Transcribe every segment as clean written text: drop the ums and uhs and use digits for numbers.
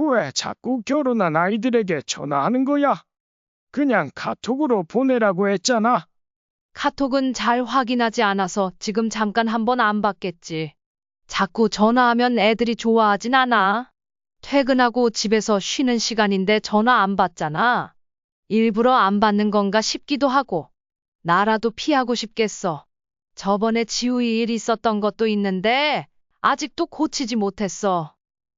왜 자꾸 결혼한 아이들에게 전화하는 거야? 그냥 카톡으로 보내라고 했잖아. 카톡은 잘 확인하지 않아서 지금 잠깐 한번 안 받겠지. 자꾸 전화하면 애들이 좋아하진 않아. 퇴근하고 집에서 쉬는 시간인데 전화 안 받잖아. 일부러 안 받는 건가 싶기도 하고. 나라도 피하고 싶겠어. 저번에 지우이 일 있었던 것도 있는데 아직도 고치지 못했어.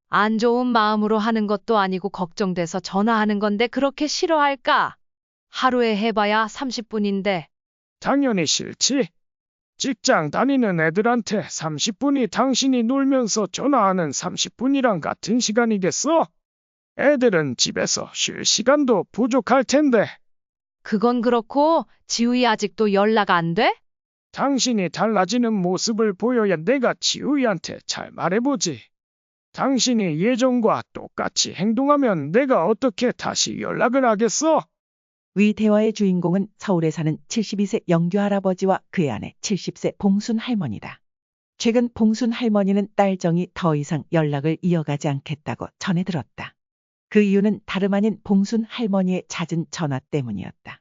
안 좋은 마음으로 하는 것도 아니고 걱정돼서 전화하는 건데 그렇게 싫어할까? 하루에 해봐야 30분인데. 당연히 싫지. 직장 다니는 애들한테 30분이 당신이 놀면서 전화하는 30분이랑 같은 시간이겠어? 애들은 집에서 쉴 시간도 부족할 텐데. 그건 그렇고 지우이 아직도 연락 안 돼? 당신이 달라지는 모습을 보여야 내가 지우이한테 잘 말해보지. 당신이 예전과 똑같이 행동하면 내가 어떻게 다시 연락을 하겠어? 위 대화의 주인공은 서울에 사는 72세 영규 할아버지와 그의 아내 70세 봉순 할머니다. 최근 봉순 할머니는 딸 정이 더 이상 연락을 이어가지 않겠다고 전해 들었다. 그 이유는 다름 아닌 봉순 할머니의 잦은 전화 때문이었다.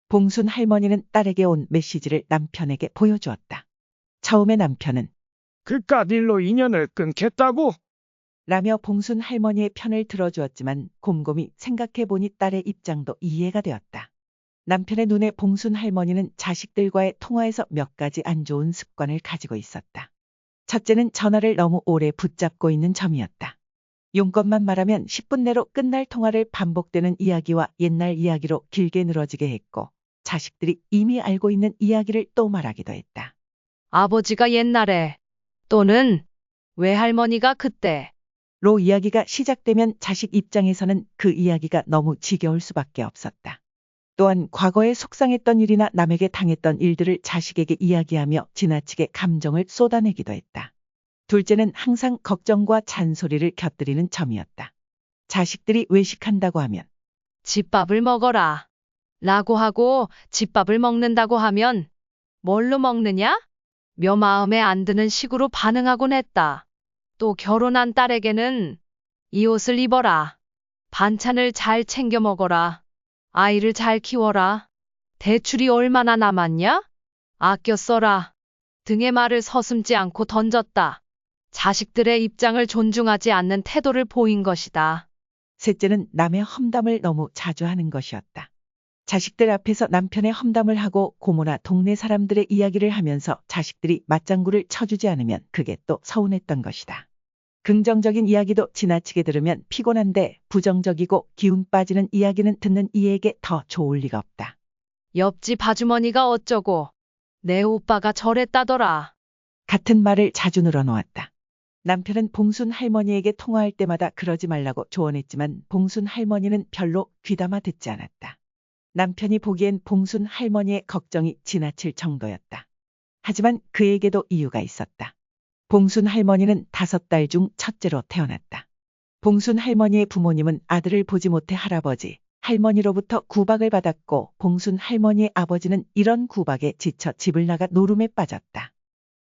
봉순 할머니는 딸에게 온 메시지를 남편에게 보여주었다. 처음에 남편은 그깟 일로 인연을 끊겠다고? 라며 봉순 할머니의 편을 들어주었지만 곰곰이 생각해보니 딸의 입장도 이해가 되었다. 남편의 눈에 봉순 할머니는 자식들과의 통화에서 몇 가지 안 좋은 습관을 가지고 있었다. 첫째는 전화를 너무 오래 붙잡고 있는 점이었다. 용건만 말하면 10분 내로 끝날 통화를 반복되는 이야기와 옛날 이야기로 길게 늘어지게 했고 자식들이 이미 알고 있는 이야기를 또 말하기도 했다. 아버지가 옛날에 또는 외할머니가 그때 로 이야기가 시작되면 자식 입장에서는 그 이야기가 너무 지겨울 수밖에 없었다. 또한 과거에 속상했던 일이나 남에게 당했던 일들을 자식에게 이야기하며 지나치게 감정을 쏟아내기도 했다. 둘째는 항상 걱정과 잔소리를 곁들이는 점이었다. 자식들이 외식한다고 하면 집밥을 먹어라 라고 하고 집밥을 먹는다고 하면 뭘로 먹느냐? 며 마음에 안 드는 식으로 반응하곤 했다. 또 결혼한 딸에게는 이 옷을 입어라. 반찬을 잘 챙겨 먹어라. 아이를 잘 키워라. 대출이 얼마나 남았냐? 아껴 써라. 등의 말을 서슴지 않고 던졌다. 자식들의 입장을 존중하지 않는 태도를 보인 것이다. 셋째는 남의 험담을 너무 자주 하는 것이었다. 자식들 앞에서 남편의 험담을 하고 고모나 동네 사람들의 이야기를 하면서 자식들이 맞장구를 쳐주지 않으면 그게 또 서운했던 것이다. 긍정적인 이야기도 지나치게 들으면 피곤한데 부정적이고 기운 빠지는 이야기는 듣는 이에게 더 좋을 리가 없다. 옆집 아주머니가 어쩌고 내 오빠가 저랬다더라. 같은 말을 자주 늘어놓았다. 남편은 봉순 할머니에게 통화할 때마다 그러지 말라고 조언했지만 봉순 할머니는 별로 귀담아 듣지 않았다. 남편이 보기엔 봉순 할머니의 걱정이 지나칠 정도였다. 하지만 그에게도 이유가 있었다. 봉순 할머니는 5딸 중 첫째로 태어났다. 봉순 할머니의 부모님은 아들을 보지 못해 할아버지, 할머니로부터 구박을 받았고 봉순 할머니의 아버지는 이런 구박에 지쳐 집을 나가 노름에 빠졌다.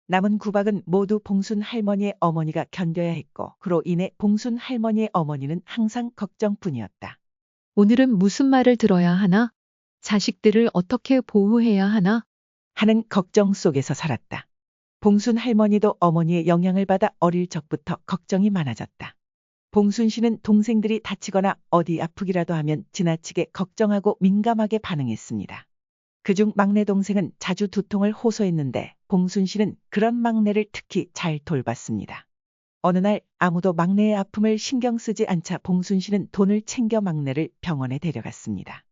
남은 구박은 모두 봉순 할머니의 어머니가 견뎌야 했고 그로 인해 봉순 할머니의 어머니는 항상 걱정뿐이었다. 오늘은 무슨 말을 들어야 하나? 자식들을 어떻게 보호해야 하나? 하는 걱정 속에서 살았다. 봉순 할머니도 어머니의 영향을 받아 어릴 적부터 걱정이 많아졌다. 봉순 씨는 동생들이 다치거나 어디 아프기라도 하면 지나치게 걱정하고 민감하게 반응했습니다. 그중 막내 동생은 자주 두통을 호소했는데 봉순 씨는 그런 막내를 특히 잘 돌봤습니다. 어느 날 아무도 막내의 아픔을 신경 쓰지 않자 봉순 씨는 돈을 챙겨 막내를 병원에 데려갔습니다.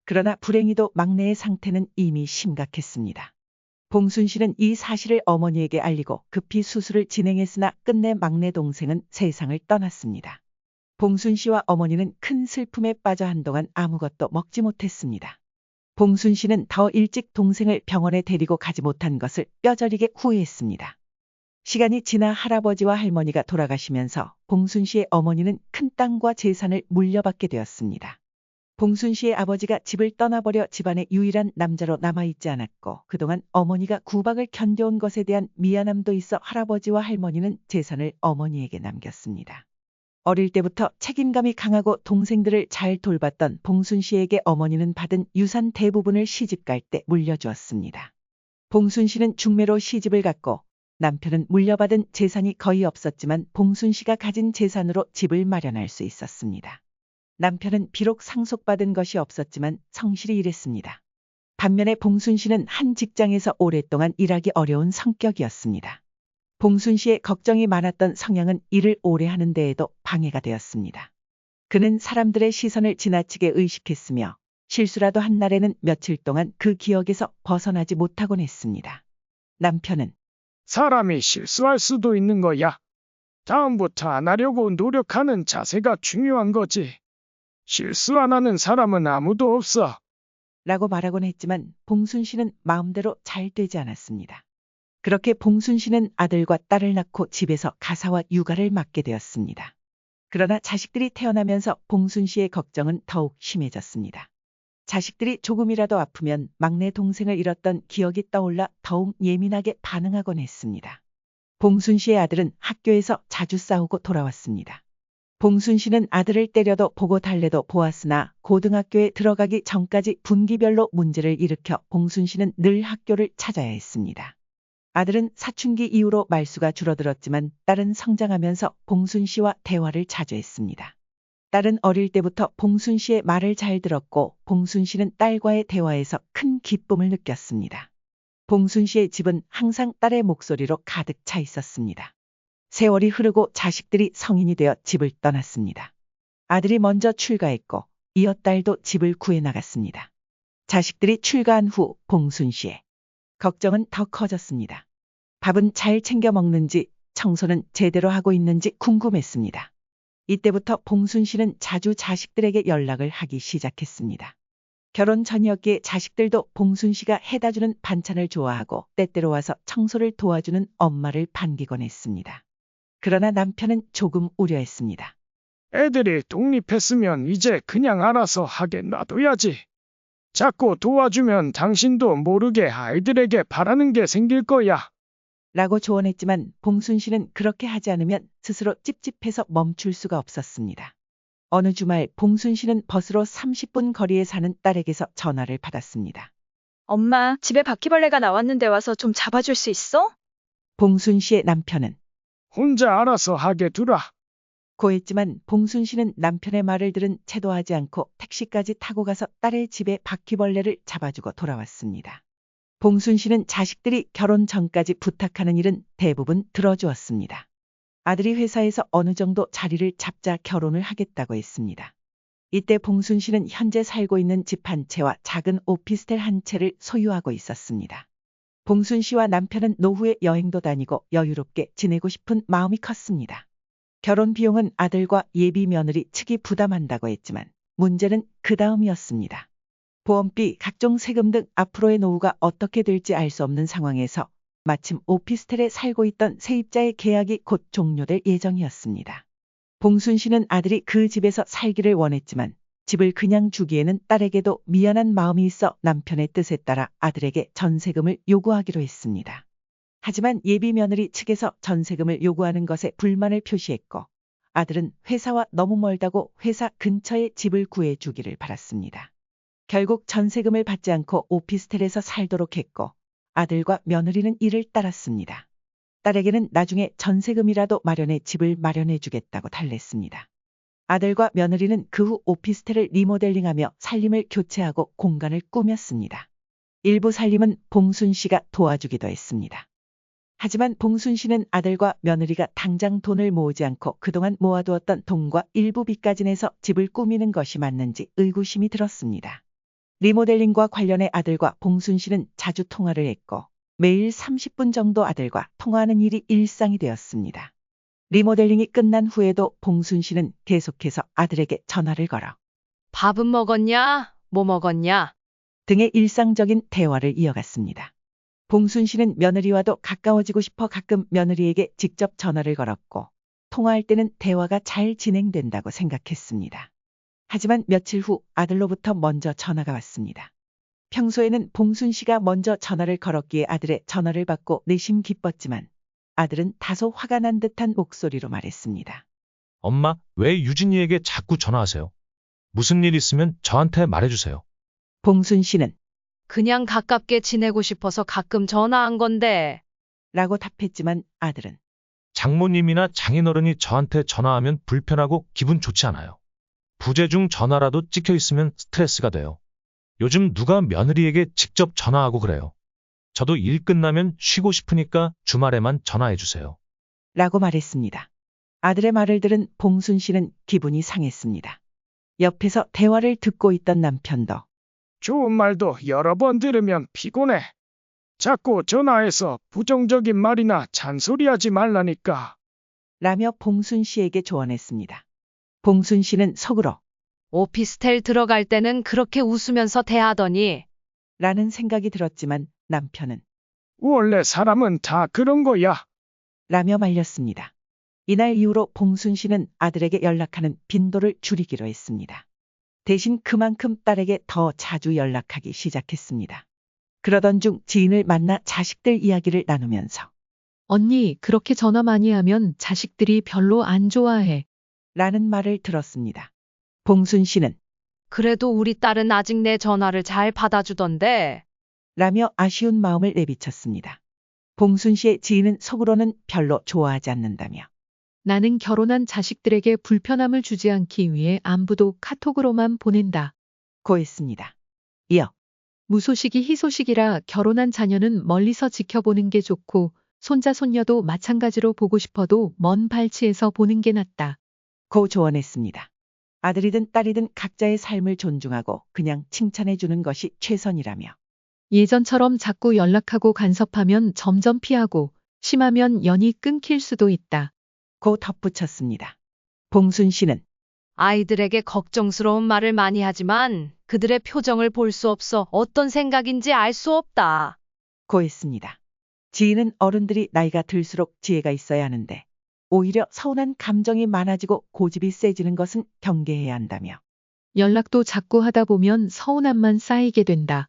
그러나 불행히도 막내의 상태는 이미 심각했습니다. 봉순 씨는 이 사실을 어머니에게 알리고 급히 수술을 진행했으나 끝내 막내 동생은 세상을 떠났습니다. 봉순 씨와 어머니는 큰 슬픔에 빠져 한동안 아무것도 먹지 못했습니다. 봉순 씨는 더 일찍 동생을 병원에 데리고 가지 못한 것을 뼈저리게 후회했습니다. 시간이 지나 할아버지와 할머니가 돌아가시면서 봉순 씨의 어머니는 큰 땅과 재산을 물려받게 되었습니다. 봉순 씨의 아버지가 집을 떠나버려 집안의 유일한 남자로 남아있지 않았고 그동안 어머니가 구박을 견뎌온 것에 대한 미안함도 있어 할아버지와 할머니는 재산을 어머니에게 남겼습니다. 어릴 때부터 책임감이 강하고 동생들을 잘 돌봤던 봉순 씨에게 어머니는 받은 유산 대부분을 시집갈 때 물려주었습니다. 봉순 씨는 중매로 시집을 갔고 남편은 물려받은 재산이 거의 없었지만 봉순 씨가 가진 재산으로 집을 마련할 수 있었습니다. 남편은 비록 상속받은 것이 없었지만 성실히 일했습니다. 반면에 봉순 씨는 한 직장에서 오랫동안 일하기 어려운 성격이었습니다. 봉순 씨의 걱정이 많았던 성향은 일을 오래 하는 데에도 방해가 되었습니다. 그는 사람들의 시선을 지나치게 의식했으며 실수라도 한 날에는 며칠 동안 그 기억에서 벗어나지 못하곤 했습니다. 남편은 사람이 실수할 수도 있는 거야. 다음부터 안 하려고 노력하는 자세가 중요한 거지. 실수 안 하는 사람은 아무도 없어. 라고 말하곤 했지만 봉순 씨는 마음대로 잘 되지 않았습니다. 그렇게 봉순 씨는 아들과 딸을 낳고 집에서 가사와 육아를 맡게 되었습니다. 그러나 자식들이 태어나면서 봉순 씨의 걱정은 더욱 심해졌습니다. 자식들이 조금이라도 아프면 막내 동생을 잃었던 기억이 떠올라 더욱 예민하게 반응하곤 했습니다. 봉순 씨의 아들은 학교에서 자주 싸우고 돌아왔습니다. 봉순 씨는 아들을 때려도 보고 달래도 보았으나 고등학교에 들어가기 전까지 분기별로 문제를 일으켜 봉순 씨는 늘 학교를 찾아야 했습니다. 아들은 사춘기 이후로 말수가 줄어들었지만 딸은 성장하면서 봉순 씨와 대화를 자주 했습니다. 딸은 어릴 때부터 봉순 씨의 말을 잘 들었고 봉순 씨는 딸과의 대화에서 큰 기쁨을 느꼈습니다. 봉순 씨의 집은 항상 딸의 목소리로 가득 차 있었습니다. 세월이 흐르고 자식들이 성인이 되어 집을 떠났습니다. 아들이 먼저 출가했고 이어 딸도 집을 구해 나갔습니다. 자식들이 출가한 후 봉순 씨의 걱정은 더 커졌습니다. 밥은 잘 챙겨 먹는지 청소는 제대로 하고 있는지 궁금했습니다. 이때부터 봉순 씨는 자주 자식들에게 연락을 하기 시작했습니다. 결혼 전이었기에 자식들도 봉순 씨가 해다주는 반찬을 좋아하고 때때로 와서 청소를 도와주는 엄마를 반기곤 했습니다. 그러나 남편은 조금 우려했습니다. 애들이 독립했으면 이제 그냥 알아서 하게 놔둬야지. 자꾸 도와주면 당신도 모르게 아이들에게 바라는 게 생길 거야. 라고 조언했지만 봉순 씨는 그렇게 하지 않으면 스스로 찝찝해서 멈출 수가 없었습니다. 어느 주말 봉순 씨는 버스로 30분 거리에 사는 딸에게서 전화를 받았습니다. 엄마, 집에 바퀴벌레가 나왔는데 와서 좀 잡아줄 수 있어? 봉순 씨의 남편은 혼자 알아서 하게 두라. 고했지만 봉순 씨는 남편의 말을 들은 채도 하지 않고 택시까지 타고 가서 딸의 집에 바퀴벌레를 잡아주고 돌아왔습니다. 봉순 씨는 자식들이 결혼 전까지 부탁하는 일은 대부분 들어주었습니다. 아들이 회사에서 어느 정도 자리를 잡자 결혼을 하겠다고 했습니다. 이때 봉순 씨는 현재 살고 있는 집 한 채와 작은 오피스텔 한 채를 소유하고 있었습니다. 봉순 씨와 남편은 노후에 여행도 다니고 여유롭게 지내고 싶은 마음이 컸습니다. 결혼 비용은 아들과 예비 며느리 측이 부담한다고 했지만 문제는 그 다음이었습니다. 보험비, 각종 세금 등 앞으로의 노후가 어떻게 될지 알 수 없는 상황에서 마침 오피스텔에 살고 있던 세입자의 계약이 곧 종료될 예정이었습니다. 봉순 씨는 아들이 그 집에서 살기를 원했지만 집을 그냥 주기에는 딸에게도 미안한 마음이 있어 남편의 뜻에 따라 아들에게 전세금을 요구하기로 했습니다. 하지만 예비 며느리 측에서 전세금을 요구하는 것에 불만을 표시했고 아들은 회사와 너무 멀다고 회사 근처에 집을 구해주기를 바랐습니다. 결국 전세금을 받지 않고 오피스텔에서 살도록 했고 아들과 며느리는 이를 따랐습니다. 딸에게는 나중에 전세금이라도 마련해 집을 마련해 주겠다고 달랬습니다. 아들과 며느리는 그 후 오피스텔을 리모델링하며 살림을 교체하고 공간을 꾸몄습니다. 일부 살림은 봉순 씨가 도와주기도 했습니다. 하지만 봉순 씨는 아들과 며느리가 당장 돈을 모으지 않고 그동안 모아두었던 돈과 일부 빚까지 내서 집을 꾸미는 것이 맞는지 의구심이 들었습니다. 리모델링과 관련해 아들과 봉순 씨는 자주 통화를 했고 매일 30분 정도 아들과 통화하는 일이 일상이 되었습니다. 리모델링이 끝난 후에도 봉순 씨는 계속해서 아들에게 전화를 걸어 밥은 먹었냐? 뭐 먹었냐? 등의 일상적인 대화를 이어갔습니다. 봉순 씨는 며느리와도 가까워지고 싶어 가끔 며느리에게 직접 전화를 걸었고 통화할 때는 대화가 잘 진행된다고 생각했습니다. 하지만 며칠 후 아들로부터 먼저 전화가 왔습니다. 평소에는 봉순 씨가 먼저 전화를 걸었기에 아들의 전화를 받고 내심 기뻤지만 아들은 다소 화가 난 듯한 목소리로 말했습니다. 엄마, 왜 유진이에게 자꾸 전화하세요? 무슨 일 있으면 저한테 말해주세요. 봉순 씨는 그냥 가깝게 지내고 싶어서 가끔 전화한 건데. 라고 답했지만 아들은 장모님이나 장인어른이 저한테 전화하면 불편하고 기분 좋지 않아요. 부재중 전화라도 찍혀 있으면 스트레스가 돼요. 요즘 누가 며느리에게 직접 전화하고 그래요. 저도 일 끝나면 쉬고 싶으니까 주말에만 전화해 주세요. 라고 말했습니다. 아들의 말을 들은 봉순 씨는 기분이 상했습니다. 옆에서 대화를 듣고 있던 남편도 좋은 말도 여러 번 들으면 피곤해. 자꾸 전화해서 부정적인 말이나 잔소리하지 말라니까. 라며 봉순 씨에게 조언했습니다. 봉순 씨는 속으로 오피스텔 들어갈 때는 그렇게 웃으면서 대하더니. 라는 생각이 들었지만 남편은 원래 사람은 다 그런 거야. 라며 말렸습니다. 이날 이후로 봉순 씨는 아들에게 연락하는 빈도를 줄이기로 했습니다. 대신 그만큼 딸에게 더 자주 연락하기 시작했습니다. 그러던 중 지인을 만나 자식들 이야기를 나누면서 언니, 그렇게 전화 많이 하면 자식들이 별로 안 좋아해. 라는 말을 들었습니다. 봉순 씨는 그래도 우리 딸은 아직 내 전화를 잘 받아주던데. 라며 아쉬운 마음을 내비쳤습니다. 봉순 씨의 지인은 속으로는 별로 좋아하지 않는다며 나는 결혼한 자식들에게 불편함을 주지 않기 위해 안부도 카톡으로만 보낸다. 고했습니다. 이어 무소식이 희소식이라 결혼한 자녀는 멀리서 지켜보는 게 좋고 손자 손녀도 마찬가지로 보고 싶어도 먼 발치에서 보는 게 낫다. 고 조언했습니다. 아들이든 딸이든 각자의 삶을 존중하고 그냥 칭찬해 주는 것이 최선이라며 예전처럼 자꾸 연락하고 간섭하면 점점 피하고 심하면 연이 끊길 수도 있다. 고 덧붙였습니다. 봉순 씨는 아이들에게 걱정스러운 말을 많이 하지만 그들의 표정을 볼 수 없어 어떤 생각인지 알 수 없다. 고했습니다. 지인은 어른들이 나이가 들수록 지혜가 있어야 하는데 오히려 서운한 감정이 많아지고 고집이 세지는 것은 경계해야 한다며 연락도 자꾸 하다 보면 서운함만 쌓이게 된다.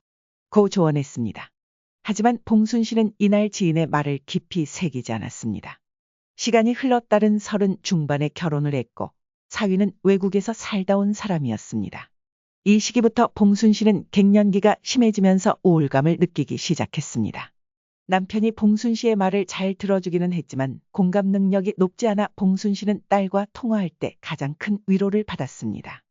고 조언했습니다. 하지만 봉순 씨는 이날 지인의 말을 깊이 새기지 않았습니다. 시간이 흘러 딸은 30 중반에 결혼을 했고 사위는 외국에서 살다 온 사람이었습니다. 이 시기부터 봉순 씨는 갱년기가 심해지면서 우울감을 느끼기 시작했습니다. 남편이 봉순 씨의 말을 잘 들어주기는 했지만 공감 능력이 높지 않아 봉순 씨는 딸과 통화할 때 가장 큰 위로를 받았습니다.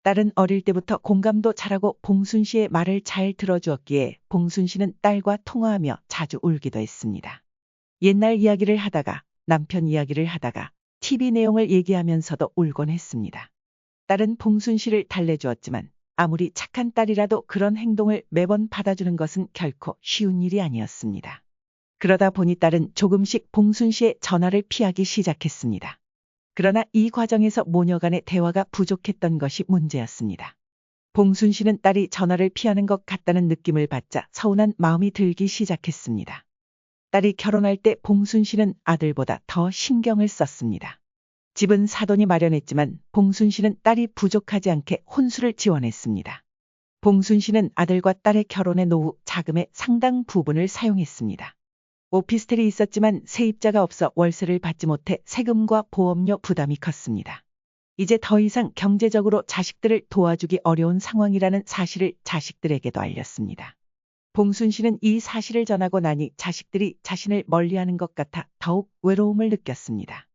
딸은 어릴 때부터 공감도 잘하고 봉순 씨의 말을 잘 들어주었기에 봉순 씨는 딸과 통화하며 자주 울기도 했습니다. 옛날 이야기를 하다가 남편 이야기를 하다가 TV 내용을 얘기하면서도 울곤 했습니다. 딸은 봉순 씨를 달래주었지만 아무리 착한 딸이라도 그런 행동을 매번 받아주는 것은 결코 쉬운 일이 아니었습니다. 그러다 보니 딸은 조금씩 봉순 씨의 전화를 피하기 시작했습니다. 그러나 이 과정에서 모녀 간의 대화가 부족했던 것이 문제였습니다. 봉순 씨는 딸이 전화를 피하는 것 같다는 느낌을 받자 서운한 마음이 들기 시작했습니다. 딸이 결혼할 때 봉순 씨는 아들보다 더 신경을 썼습니다. 집은 사돈이 마련했지만 봉순 씨는 딸이 부족하지 않게 혼수를 지원했습니다. 봉순 씨는 아들과 딸의 결혼의 노후 자금의 상당 부분을 사용했습니다. 오피스텔이 있었지만 세입자가 없어 월세를 받지 못해 세금과 보험료 부담이 컸습니다. 이제 더 이상 경제적으로 자식들을 도와주기 어려운 상황이라는 사실을 자식들에게도 알렸습니다. 봉순 씨는 이 사실을 전하고 나니 자식들이 자신을 멀리하는 것 같아 더욱 외로움을 느꼈습니다.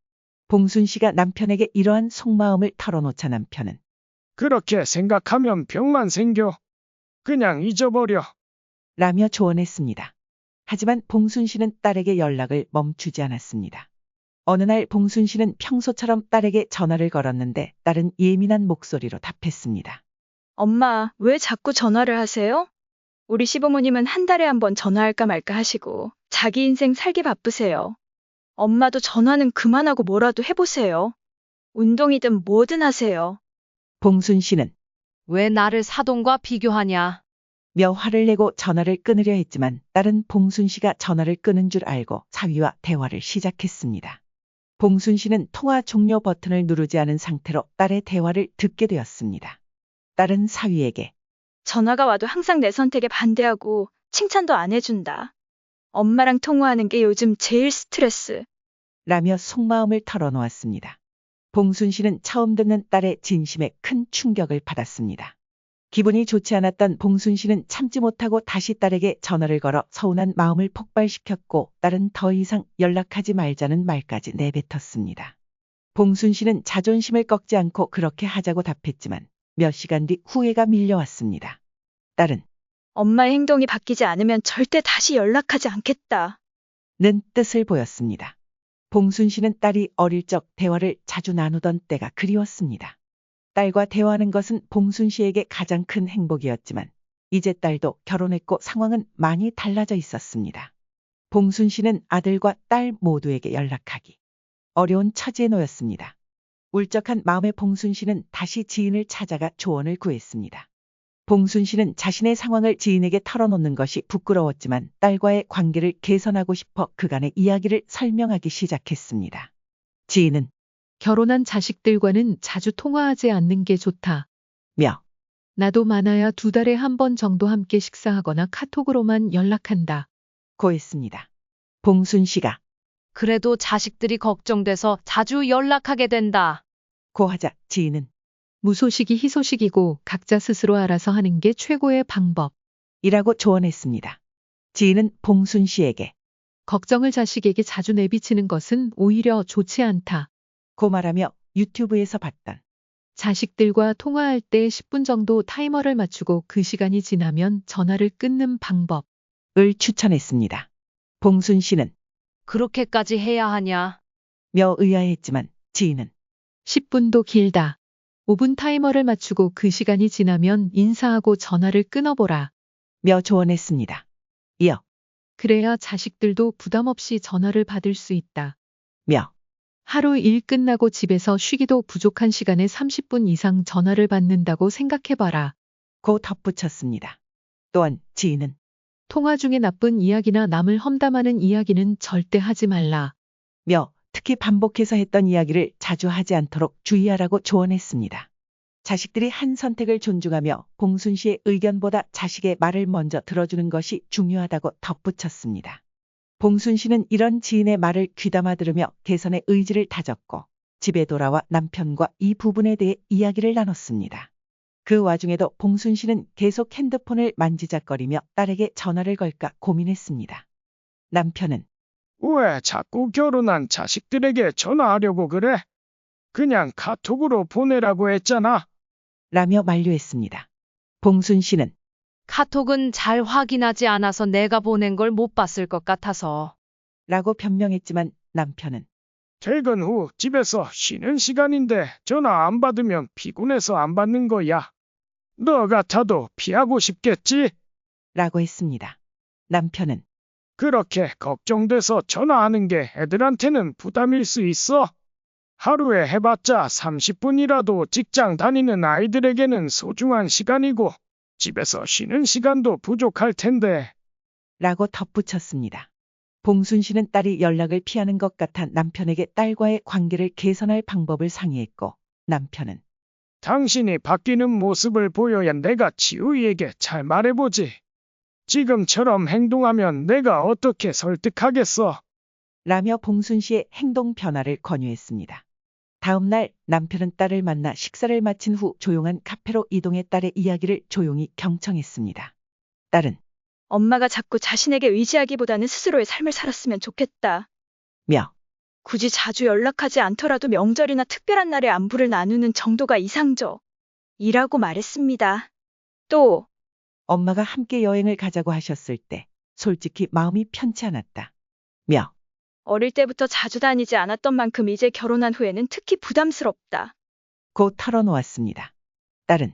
봉순 씨가 남편에게 이러한 속마음을 털어놓자 남편은 그렇게 생각하면 병만 생겨. 그냥 잊어버려. 라며 조언했습니다. 하지만 봉순 씨는 딸에게 연락을 멈추지 않았습니다. 어느 날 봉순 씨는 평소처럼 딸에게 전화를 걸었는데 딸은 예민한 목소리로 답했습니다. 엄마, 왜 자꾸 전화를 하세요? 우리 시부모님은 한 달에 한 번 전화할까 말까 하시고 자기 인생 살기 바쁘세요. 엄마도 전화는 그만하고 뭐라도 해보세요. 운동이든 뭐든 하세요. 봉순 씨는 왜 나를 사돈과 비교하냐? 며 화를 내고 전화를 끊으려 했지만 딸은 봉순 씨가 전화를 끊은 줄 알고 사위와 대화를 시작했습니다. 봉순 씨는 통화 종료 버튼을 누르지 않은 상태로 딸의 대화를 듣게 되었습니다. 딸은 사위에게 전화가 와도 항상 내 선택에 반대하고 칭찬도 안 해준다. 엄마랑 통화하는 게 요즘 제일 스트레스. 라며 속마음을 털어놓았습니다. 봉순 씨는 처음 듣는 딸의 진심에 큰 충격을 받았습니다. 기분이 좋지 않았던 봉순 씨는 참지 못하고 다시 딸에게 전화를 걸어 서운한 마음을 폭발시켰고 딸은 더 이상 연락하지 말자는 말까지 내뱉었습니다. 봉순 씨는 자존심을 꺾지 않고 그렇게 하자고 답했지만 몇 시간 뒤 후회가 밀려왔습니다. 딸은 엄마의 행동이 바뀌지 않으면 절대 다시 연락하지 않겠다. 는 뜻을 보였습니다. 봉순 씨는 딸이 어릴 적 대화를 자주 나누던 때가 그리웠습니다. 딸과 대화하는 것은 봉순 씨에게 가장 큰 행복이었지만 이제 딸도 결혼했고 상황은 많이 달라져 있었습니다. 봉순 씨는 아들과 딸 모두에게 연락하기 어려운 처지에 놓였습니다. 울적한 마음의 봉순 씨는 다시 지인을 찾아가 조언을 구했습니다. 봉순 씨는 자신의 상황을 지인에게 털어놓는 것이 부끄러웠지만 딸과의 관계를 개선하고 싶어 그간의 이야기를 설명하기 시작했습니다. 지인은 결혼한 자식들과는 자주 통화하지 않는 게 좋다. 며 나도 많아야 2달에 한 번 정도 함께 식사하거나 카톡으로만 연락한다. 고했습니다. 봉순 씨가 그래도 자식들이 걱정돼서 자주 연락하게 된다. 고하자 지인은 무소식이 희소식이고 각자 스스로 알아서 하는 게 최고의 방법. 이라고 조언했습니다. 지인은 봉순 씨에게 걱정을 자식에게 자주 내비치는 것은 오히려 좋지 않다. 고 말하며 유튜브에서 봤던 자식들과 통화할 때 10분 정도 타이머를 맞추고 그 시간이 지나면 전화를 끊는 방법. 을 추천했습니다. 봉순 씨는 그렇게까지 해야 하냐? 며 의아했지만 지인은 10분도 길다. 5분 타이머를 맞추고 그 시간이 지나면 인사하고 전화를 끊어보라. 며 조언했습니다. 이어 그래야 자식들도 부담 없이 전화를 받을 수 있다. 며 하루 일 끝나고 집에서 쉬기도 부족한 시간에 30분 이상 전화를 받는다고 생각해봐라. 고 덧붙였습니다. 또한 지인은 통화 중에 나쁜 이야기나 남을 험담하는 이야기는 절대 하지 말라. 며 특히 반복해서 했던 이야기를 자주 하지 않도록 주의하라고 조언했습니다. 자식들이 한 선택을 존중하며 봉순 씨의 의견보다 자식의 말을 먼저 들어주는 것이 중요하다고 덧붙였습니다. 봉순 씨는 이런 지인의 말을 귀담아 들으며 개선의 의지를 다졌고 집에 돌아와 남편과 이 부분에 대해 이야기를 나눴습니다. 그 와중에도 봉순 씨는 계속 핸드폰을 만지작거리며 딸에게 전화를 걸까 고민했습니다. 남편은 왜 자꾸 결혼한 자식들에게 전화하려고 그래? 그냥 카톡으로 보내라고 했잖아. 라며 만류했습니다. 봉순 씨는 카톡은 잘 확인하지 않아서 내가 보낸 걸 못 봤을 것 같아서. 라고 변명했지만 남편은 퇴근 후 집에서 쉬는 시간인데 전화 안 받으면 피곤해서 안 받는 거야. 너 같아도 피하고 싶겠지? 라고 했습니다. 남편은 그렇게 걱정돼서 전화하는 게 애들한테는 부담일 수 있어. 하루에 해봤자 30분이라도 직장 다니는 아이들에게는 소중한 시간이고 집에서 쉬는 시간도 부족할 텐데. 라고 덧붙였습니다. 봉순 씨는 딸이 연락을 피하는 것 같아 남편에게 딸과의 관계를 개선할 방법을 상의했고 남편은 당신이 바뀌는 모습을 보여야 내가 지우이에게 잘 말해보지. 지금처럼 행동하면 내가 어떻게 설득하겠어? 라며 봉순 씨의 행동 변화를 권유했습니다. 다음 날 남편은 딸을 만나 식사를 마친 후 조용한 카페로 이동해 딸의 이야기를 조용히 경청했습니다. 딸은 엄마가 자꾸 자신에게 의지하기보다는 스스로의 삶을 살았으면 좋겠다. 며 굳이 자주 연락하지 않더라도 명절이나 특별한 날에 안부를 나누는 정도가 이상적. 이라고 말했습니다. 또 엄마가 함께 여행을 가자고 하셨을 때 솔직히 마음이 편치 않았다. 며 어릴 때부터 자주 다니지 않았던 만큼 이제 결혼한 후에는 특히 부담스럽다. 고 털어놓았습니다. 딸은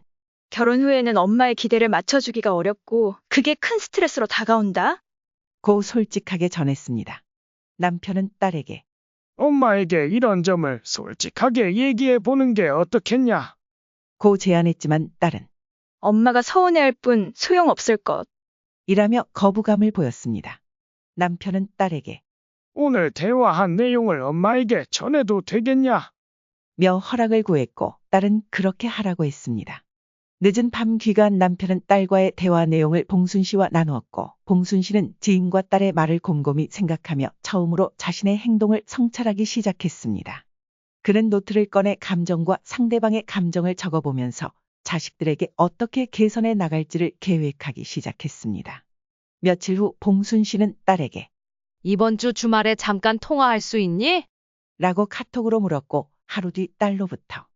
결혼 후에는 엄마의 기대를 맞춰주기가 어렵고 그게 큰 스트레스로 다가온다. 고 솔직하게 전했습니다. 남편은 딸에게 엄마에게 이런 점을 솔직하게 얘기해 보는 게 어떻겠냐? 고 제안했지만 딸은 엄마가 서운해할 뿐 소용없을 것. 이라며 거부감을 보였습니다. 남편은 딸에게 오늘 대화한 내용을 엄마에게 전해도 되겠냐? 며 허락을 구했고 딸은 그렇게 하라고 했습니다. 늦은 밤 귀가한 남편은 딸과의 대화 내용을 봉순 씨와 나누었고 봉순 씨는 지인과 딸의 말을 곰곰이 생각하며 처음으로 자신의 행동을 성찰하기 시작했습니다. 그는 노트를 꺼내 감정과 상대방의 감정을 적어보면서 자식들에게 어떻게 개선해 나갈지를 계획하기 시작했습니다. 며칠 후 봉순 씨는 딸에게 이번 주 주말에 잠깐 통화할 수 있니? 라고 카톡으로 물었고 하루 뒤 딸로부터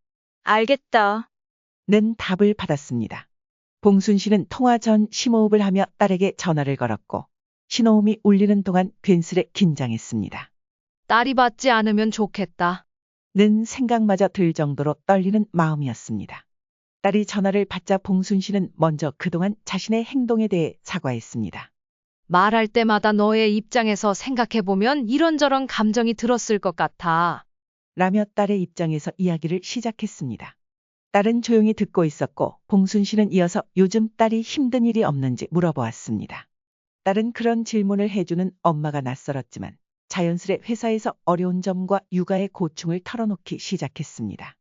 알겠다. 는 답을 받았습니다. 봉순 씨는 통화 전 심호흡을 하며 딸에게 전화를 걸었고 신호음이 울리는 동안 괜스레 긴장했습니다. 딸이 받지 않으면 좋겠다. 는 생각마저 들 정도로 떨리는 마음이었습니다. 딸이 전화를 받자 봉순 씨는 먼저 그동안 자신의 행동에 대해 사과했습니다. 말할 때마다 너의 입장에서 생각해보면 이런저런 감정이 들었을 것 같아. 라며 딸의 입장에서 이야기를 시작했습니다. 딸은 조용히 듣고 있었고 봉순 씨는 이어서 요즘 딸이 힘든 일이 없는지 물어보았습니다. 딸은 그런 질문을 해주는 엄마가 낯설었지만 자연스레 회사에서 어려운 점과 육아의 고충을 털어놓기 시작했습니다.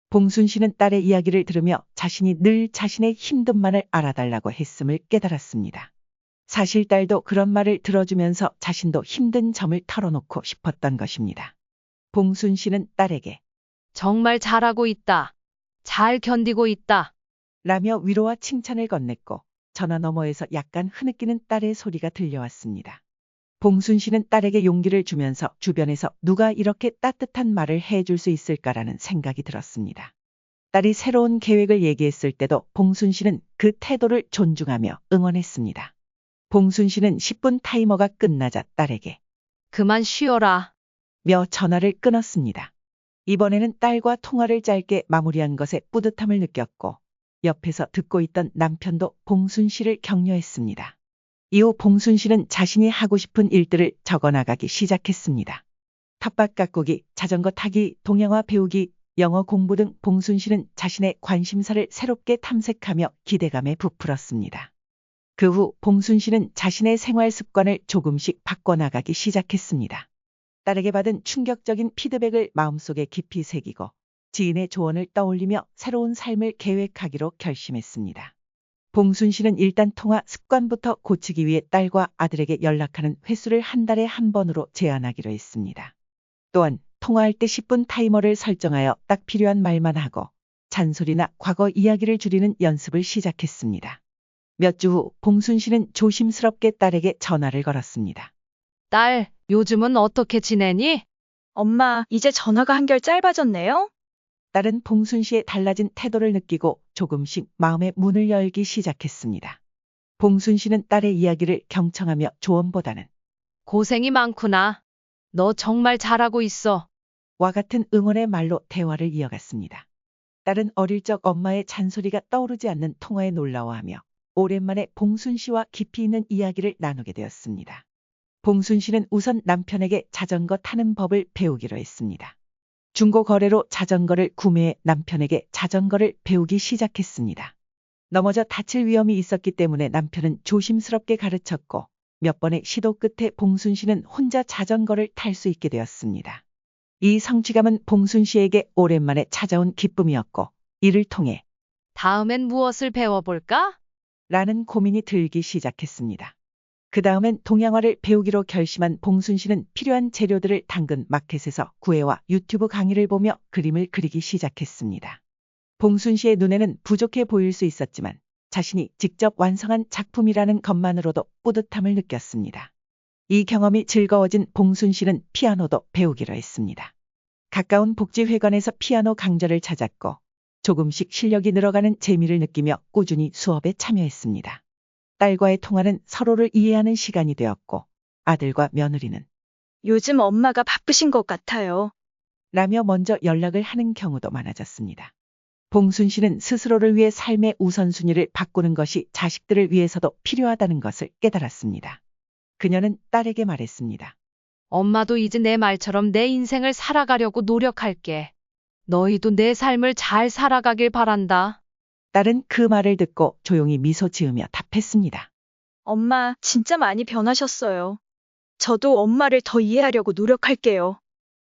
봉순 씨는 딸의 이야기를 들으며 자신이 늘 자신의 힘듦만을 알아달라고 했음을 깨달았습니다. 사실 딸도 그런 말을 들어주면서 자신도 힘든 점을 털어놓고 싶었던 것입니다. 봉순 씨는 딸에게 정말 잘하고 있다. 잘 견디고 있다. 라며 위로와 칭찬을 건넸고 전화 너머에서 약간 흐느끼는 딸의 소리가 들려왔습니다. 봉순 씨는 딸에게 용기를 주면서 주변에서 누가 이렇게 따뜻한 말을 해줄 수 있을까라는 생각이 들었습니다. 딸이 새로운 계획을 얘기했을 때도 봉순 씨는 그 태도를 존중하며 응원했습니다. 봉순 씨는 10분 타이머가 끝나자 딸에게 그만 쉬어라. 며 전화를 끊었습니다. 이번에는 딸과 통화를 짧게 마무리한 것에 뿌듯함을 느꼈고 옆에서 듣고 있던 남편도 봉순 씨를 격려했습니다. 이후 봉순 씨는 자신이 하고 싶은 일들을 적어나가기 시작했습니다. 텃밭 가꾸기, 자전거 타기, 동양화 배우기, 영어 공부 등 봉순 씨는 자신의 관심사를 새롭게 탐색하며 기대감에 부풀었습니다. 그 후 봉순 씨는 자신의 생활 습관을 조금씩 바꿔나가기 시작했습니다. 딸에게 받은 충격적인 피드백을 마음속에 깊이 새기고 지인의 조언을 떠올리며 새로운 삶을 계획하기로 결심했습니다. 봉순 씨는 일단 통화 습관부터 고치기 위해 딸과 아들에게 연락하는 횟수를 한 달에 한 번으로 제한하기로 했습니다. 또한 통화할 때 10분 타이머를 설정하여 딱 필요한 말만 하고 잔소리나 과거 이야기를 줄이는 연습을 시작했습니다. 몇 주 후 봉순 씨는 조심스럽게 딸에게 전화를 걸었습니다. 딸, 요즘은 어떻게 지내니? 엄마, 이제 전화가 한결 짧아졌네요? 딸은 봉순 씨의 달라진 태도를 느끼고 조금씩 마음의 문을 열기 시작했습니다. 봉순 씨는 딸의 이야기를 경청하며 조언보다는 고생이 많구나. 너 정말 잘하고 있어. 와 같은 응원의 말로 대화를 이어갔습니다. 딸은 어릴 적 엄마의 잔소리가 떠오르지 않는 통화에 놀라워하며 오랜만에 봉순 씨와 깊이 있는 이야기를 나누게 되었습니다. 봉순 씨는 우선 남편에게 자전거 타는 법을 배우기로 했습니다. 중고 거래로 자전거를 구매해 남편에게 자전거를 배우기 시작했습니다. 넘어져 다칠 위험이 있었기 때문에 남편은 조심스럽게 가르쳤고 몇 번의 시도 끝에 봉순 씨는 혼자 자전거를 탈 수 있게 되었습니다. 이 성취감은 봉순 씨에게 오랜만에 찾아온 기쁨이었고 이를 통해 다음엔 무엇을 배워볼까? 라는 고민이 들기 시작했습니다. 그 다음엔 동양화를 배우기로 결심한 봉순 씨는 필요한 재료들을 당근 마켓에서 구해와 유튜브 강의를 보며 그림을 그리기 시작했습니다. 봉순 씨의 눈에는 부족해 보일 수 있었지만 자신이 직접 완성한 작품이라는 것만으로도 뿌듯함을 느꼈습니다. 이 경험이 즐거워진 봉순 씨는 피아노도 배우기로 했습니다. 가까운 복지회관에서 피아노 강좌를 찾았고 조금씩 실력이 늘어가는 재미를 느끼며 꾸준히 수업에 참여했습니다. 딸과의 통화는 서로를 이해하는 시간이 되었고 아들과 며느리는 요즘 엄마가 바쁘신 것 같아요. 라며 먼저 연락을 하는 경우도 많아졌습니다. 봉순 씨는 스스로를 위해 삶의 우선순위를 바꾸는 것이 자식들을 위해서도 필요하다는 것을 깨달았습니다. 그녀는 딸에게 말했습니다. 엄마도 이제 내 말처럼 내 인생을 살아가려고 노력할게. 너희도 내 삶을 잘 살아가길 바란다. 딸은 그 말을 듣고 조용히 미소 지으며 답했습니다. 엄마, 진짜 많이 변하셨어요. 저도 엄마를 더 이해하려고 노력할게요.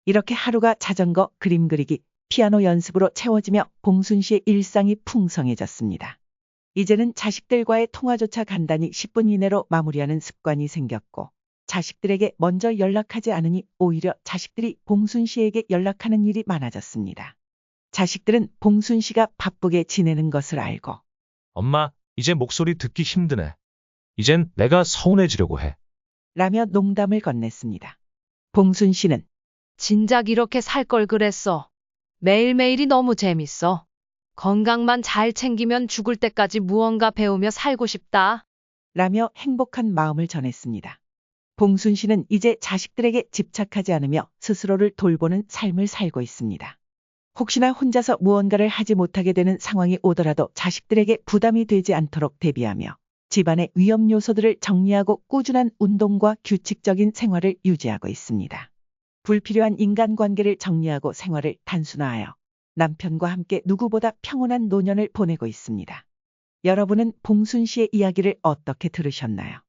이렇게 하루가 자전거, 그림 그리기, 피아노 연습으로 채워지며 봉순 씨의 일상이 풍성해졌습니다. 이제는 자식들과의 통화조차 간단히 10분 이내로 마무리하는 습관이 생겼고 자식들에게 먼저 연락하지 않으니 오히려 자식들이 봉순 씨에게 연락하는 일이 많아졌습니다. 자식들은 봉순 씨가 바쁘게 지내는 것을 알고 엄마, 이제 목소리 듣기 힘드네. 이젠 내가 서운해지려고 해. 라며 농담을 건넸습니다. 봉순 씨는 진작 이렇게 살 걸 그랬어. 매일매일이 너무 재밌어. 건강만 잘 챙기면 죽을 때까지 무언가 배우며 살고 싶다. 라며 행복한 마음을 전했습니다. 봉순 씨는 이제 자식들에게 집착하지 않으며 스스로를 돌보는 삶을 살고 있습니다. 혹시나 혼자서 무언가를 하지 못하게 되는 상황이 오더라도 자식들에게 부담이 되지 않도록 대비하며 집안의 위험 요소들을 정리하고 꾸준한 운동과 규칙적인 생활을 유지하고 있습니다. 불필요한 인간관계를 정리하고 생활을 단순화하여 남편과 함께 누구보다 평온한 노년을 보내고 있습니다. 여러분은 봉순 씨의 이야기를 어떻게 들으셨나요?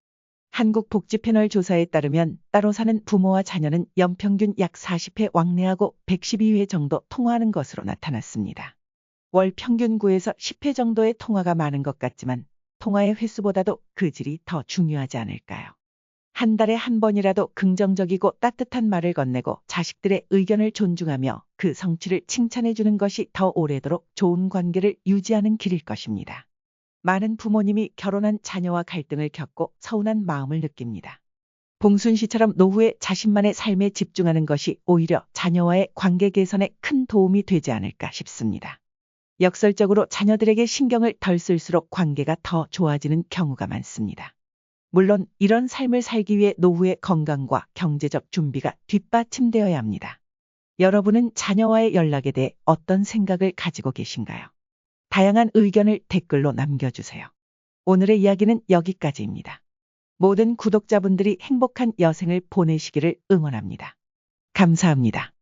한국복지패널 조사에 따르면 따로 사는 부모와 자녀는 연평균 약 40회 왕래하고 112회 정도 통화하는 것으로 나타났습니다. 월 평균 9에서 10회 정도의 통화가 많은 것 같지만 통화의 횟수보다도 그 질이 더 중요하지 않을까요? 한 달에 한 번이라도 긍정적이고 따뜻한 말을 건네고 자식들의 의견을 존중하며 그 성취를 칭찬해주는 것이 더 오래도록 좋은 관계를 유지하는 길일 것입니다. 많은 부모님이 결혼한 자녀와 갈등을 겪고 서운한 마음을 느낍니다. 봉순 씨처럼 노후에 자신만의 삶에 집중하는 것이 오히려 자녀와의 관계 개선에 큰 도움이 되지 않을까 싶습니다. 역설적으로 자녀들에게 신경을 덜 쓸수록 관계가 더 좋아지는 경우가 많습니다. 물론 이런 삶을 살기 위해 노후의 건강과 경제적 준비가 뒷받침되어야 합니다. 여러분은 자녀와의 연락에 대해 어떤 생각을 가지고 계신가요? 다양한 의견을 댓글로 남겨주세요. 오늘의 이야기는 여기까지입니다. 모든 구독자분들이 행복한 여생을 보내시기를 응원합니다. 감사합니다.